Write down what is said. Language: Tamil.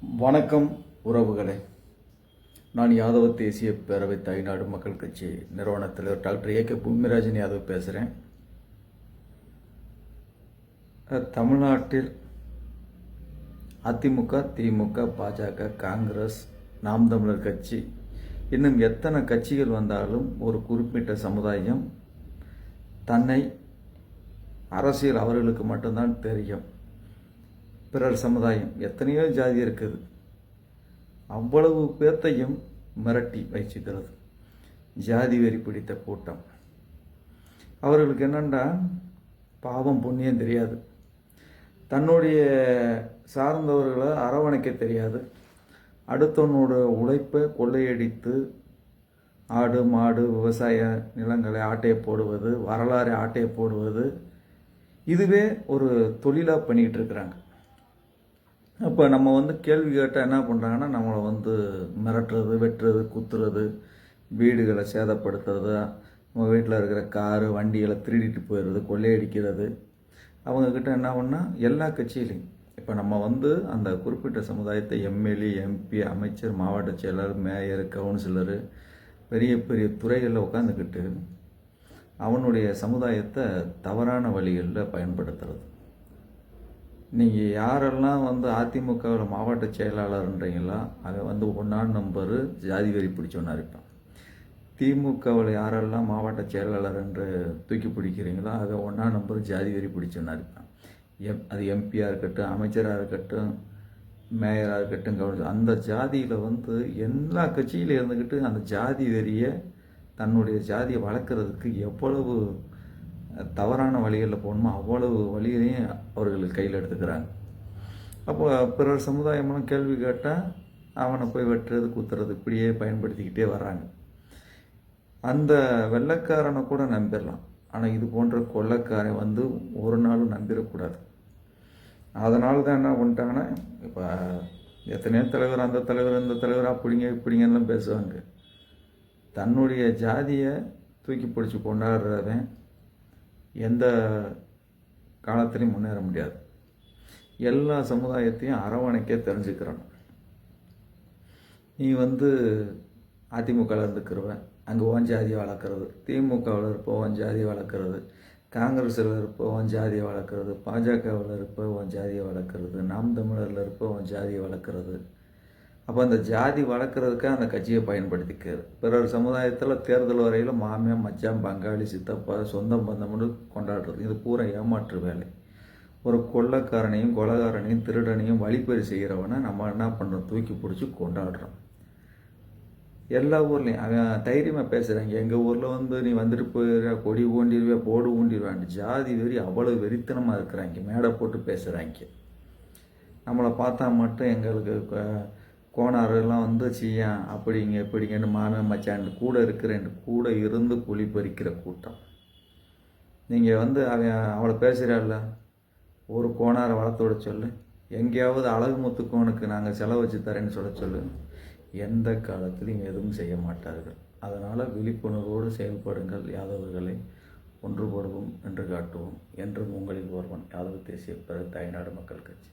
வணக்கம் உறவுகளே. நான் யாதவ தேசிய பேரவை தாய்நாடு மக்கள் கட்சி நிறுவன தலைவர் டாக்டர் ஏ.கே. பூமிராஜன் யாதவ் பேசுகிறேன். தமிழ்நாட்டில் அதிமுக, திமுக, பாஜக, காங்கிரஸ், நாம் தமிழர் கட்சி இன்னும் எத்தனை கட்சிகள் வந்தாலும் ஒரு குறிப்பிட்ட சமுதாயம் தன்னை அரசியல் அவர்களுக்கு மட்டும்தான் தெரியும். பிறர் சமுதாயம் எத்தனையோ ஜாதி இருக்குது, அவ்வளவு பேர்த்தையும் மிரட்டி வச்சுக்கிறது ஜாதி வெறி பிடித்த கூட்டம். அவர்களுக்கு என்னென்னா பாவம் புண்ணியம் தெரியாது, தன்னுடைய சார்ந்தவர்களை அரவணைக்க தெரியாது, அடுத்தவனோட உழைப்பை கொள்ளையடித்து ஆடு மாடு விவசாய நிலங்களை ஆட்டையை போடுவது, வரலாறு ஆட்டையை போடுவது, இதுவே ஒரு தொழிலாக பண்ணிக்கிட்டு இருக்கிறாங்க. அப்போ நம்ம கேள்வி கேட்டால் என்ன பண்ணுறாங்கன்னா, நம்மளை மிரட்டுறது, வெட்டுறது, குத்துறது, வீடுகளை சேதப்படுத்துறது, நம்ம வீட்டில் இருக்கிற காரு வண்டிகளை திருடிட்டு போயிடுறது, கொள்ளையடிக்கிறது. அவங்கக்கிட்ட என்ன பண்ணால் எல்லா கட்சியிலையும் இப்போ நம்ம அந்த குறிப்பிட்ட சமுதாயத்தை எம்எல்ஏ, எம்பி, அமைச்சர், மாவட்ட செயலர், மேயர், கவுன்சிலரு, பெரிய பெரிய துறைகளில் உட்காந்துக்கிட்டு அவனுடைய சமுதாயத்தை தவறான வழிகளில் பயன்படுத்துறது. நீங்கள் யாரெல்லாம் அதிமுகவில் மாவட்ட செயலாளர்ன்றீங்களா, அதை ஒன்றாம் நம்பரு ஜாதி வெறி பிடிச்சோன்னா இருப்பான். திமுகவில் யாரெல்லாம் மாவட்ட செயலாளர் என்று தூக்கி பிடிக்கிறீங்களோ அதை ஒன்றாம் நம்பர் ஜாதி வெறி பிடிச்சோன்னா இருப்பான். அது எம்பியாக இருக்கட்டும், அமைச்சராக இருக்கட்டும், மேயராக இருக்கட்டும், கவர்னர், அந்த ஜாதியில் எல்லா கட்சியிலும் இருந்துக்கிட்டு அந்த ஜாதி வெறியை தன்னுடைய ஜாதியை வளர்க்குறதுக்கு எவ்வளவு தவறான வழிகளில் போகணுமோ அவ்வளவு வழிகளையும் அவர்கள் கையில் எடுத்துக்கிறாங்க. அப்போ பிறர் சமுதாயமெல்லாம் கேள்வி கேட்டால் அவனை போய் வெட்டுறது, குத்துறது, இப்படியே பயன்படுத்திக்கிட்டே வர்றாங்க. அந்த வெள்ளைக்காரனை கூட நம்பிடலாம், ஆனால் இது போன்ற கொள்ளைக்காரன் ஒரு நாளும் நம்பிடக்கூடாது. அதனால தான் என்ன பண்ணிட்டாங்கன்னா, இப்போ எத்தனையோ தலைவர், அந்த தலைவர், இந்த தலைவர், அப்படிங்க இப்படிங்கலாம் பேசுவாங்க. தன்னுடைய ஜாதியை தூக்கி பிடிச்சி கொண்டாடுறவன் எந்த காலத்திலையும் முன்னேற முடியாது. எல்லா சமுதாயத்தையும் அரவணைக்க தெரிஞ்சுக்கிறோம். நீ அதிமுகவில் இருந்துக்கிறவன் அங்கே ஓன் ஜாதியை வளர்க்குறது, திமுகவில் இருப்போ ஓன் ஜாதியை வளர்க்குறது, காங்கிரஸில் இருப்போ ஓன் ஜாதியை வளர்க்குறது, பாஜகவில் இருப்போ ஓன் ஜாதியை வளர்க்குறது, நாம் தமிழரில் இருப்போ ஓன் ஜாதியை வளர்க்குறது. அப்போ அந்த ஜாதி வளர்க்குறதுக்காக அந்த கட்சியை பயன்படுத்திக்கிறது. பிறர் சமுதாயத்தில் தேர்தல் வரையில் மாமியா, மச்சான், பங்காளி, சித்தப்பா, சொந்தம் பந்தம்னு கொண்டாடுறது. இது பூரா ஏமாற்று வேலை. ஒரு கொள்ளைக்காரனையும் கொலைகாரனையும் திருடனையும் வழிப்பறி செய்கிறவனை நம்ம என்ன பண்ணுறோம், தூக்கி பிடிச்சி கொண்டாடுறோம். எல்லா ஊர்லேயும் அவன் தைரியமாக பேசுகிறாங்க. எங்கள் ஊரில் நீ வந்துட்டு போயிடுற, கொடி ஊண்டிடுவே, போடு ஊண்டிடுவான். ஜாதி வெறி அவ்வளோ வெறித்தனமாக இருக்கிறாங்க, மேடை போட்டு பேசுகிறாங்க. நம்மளை பார்த்தா மட்டும் எங்களுக்கு கோணாரெல்லாம் செய்யா அப்படிங்க இப்படிங்கன்னு மாமன் மச்சான் கூட இருக்கிறேன், கூட இருந்து குழி பறிக்கிற கூட்டம். நீங்கள் அவன் அவளை பேசுகிறாள்ல, ஒரு கோணாரை வளர்த்து விட சொல்லு, எங்கேயாவது அழகு முத்துக்கோனுக்கு நாங்கள் செலவு வச்சு தரேன்னு சொல்லு. எந்த காலத்திலையும் எதுவும் செய்ய மாட்டார்கள். அதனால் விழிப்புணர்வோடு செயல்படுங்கள் யாதவர்களை, ஒன்றுபடுவோம் என்று காட்டுவோம். என்றும் உங்களில் ஒருவன், யாதவ தேசிய தாய்நாடு மக்கள் கட்சி.